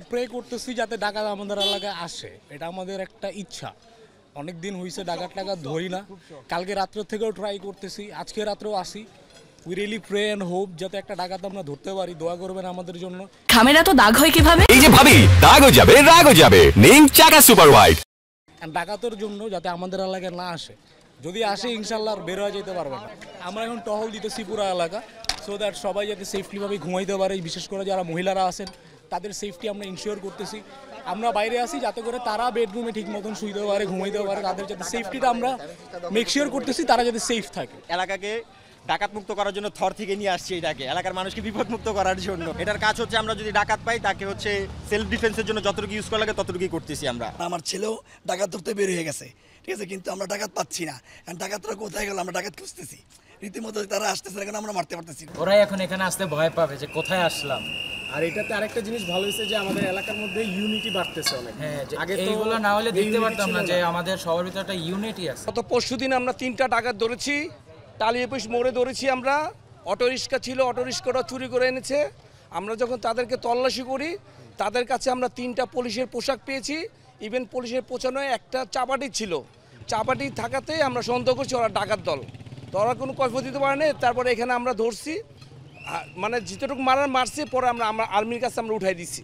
Pray করতেছি যাতে ডাকাত আমাদের এলাকায় আসে, এটা আমাদের একটা ইচ্ছা। অনেক দিন হয়েছে ডাকাত ধরি না, কালকে রাত্র থেকেও ট্রাই করতেছি, আজকে রাত্রেও আসি। We really pray and hope যাতে একটা ডাকাত আমরা ধরতে পারি। দোয়া করবেন আমাদের জন্য। খামেরা তো দাগ হয় কিভাবে? এই যে ভাবি, দাগও যাবে রাগও যাবে, নিন চাকা সুপার হোয়াইট। ডাকাতের জন্য যাতে আমাদের এলাকায় না আসে, যদি আসে ইনশাল্লাহ আর বের হয়ে যেতে পারবে না। আমরা এখন টহল দিতেছি পুরো এলাকা, সো দ্যাট সবাই যাতে সেফলিভাবে ঘুমাইতে পারে, বিশেষ করে যারা মহিলারা আছেন তাদের সেফটি আমরা ইনশিওর করতেছি। আমরা বাইরে আসি যাতে করে তারা বেডরুমে ঠিক মতন শুইতে পারে, ঘুমাইতে পারে, তাদের যাতে সেফটিটা আমরা মেক শিওর করতেছি, তারা যাতে সেফ থাকে। এলাকাকে ডাকাত মুক্ত করার জন্য থর থেকে নিয়ে আসছি এটাকে, এলাকার মানুষকে বিপদ মুক্ত করার জন্য। এটার কাজ হচ্ছে আমরা যদি ডাকাত পাই তাকে হচ্ছে সেলফ ডিফেন্সের জন্য যতটুকু ইউজ করা লাগে ততটুকুই করতেছি আমরা। আমার ছেলেও ডাকাত ধরতে বের হয়ে গেছে, ঠিক আছে, কিন্তু আমরা ডাকাত পাচ্ছি না। ডাকাতরা কোথায় গেল, আমরা ডাকাত খুঁজতেছি, রীতিমতো তারা আসতেছে না, আমরা মারতে পারতেছি। ওরাই এখন এখানে আসতে ভয় পাবে যে কোথায় আসলাম। আর এটাতে আরেকটা জিনিস ভালো হয়েছে যে আমাদের এলাকার মধ্যে ইউনিটি বাড়তেছে অনেক। হ্যাঁ, আগে এইগুলো না হলে দেখতে পারতাম না যে আমাদের সবার ভিতরে একটা ইউনিটি আছে। গত পরশুদিন আমরা 3টা ডাকাত ধরেছি, টালিয়াপুশ মোড়ে ধরেছি আমরা। অটো রিক্সা ছিল, অটো রিক্সাটা চুরি করে এনেছে। আমরা যখন তাদেরকে তল্লাশি করি, তাদের কাছে আমরা 3টা পুলিশের পোশাক পেয়েছি। ইভেন পুলিশের পোছানোয় একটা চাপাটি ছিল, চাপাটি থাকাতে আমরা সন্দেহ করছি ওরা ডাকাত দল। তো ওরা কোনো কৈফিয়ত দিতে পারে না। তারপরে এখানে আমরা ধরছি, মানে যেটুকু মারছি, পরে আমরা আর্মির কাছে আমরা উঠাই দিচ্ছি।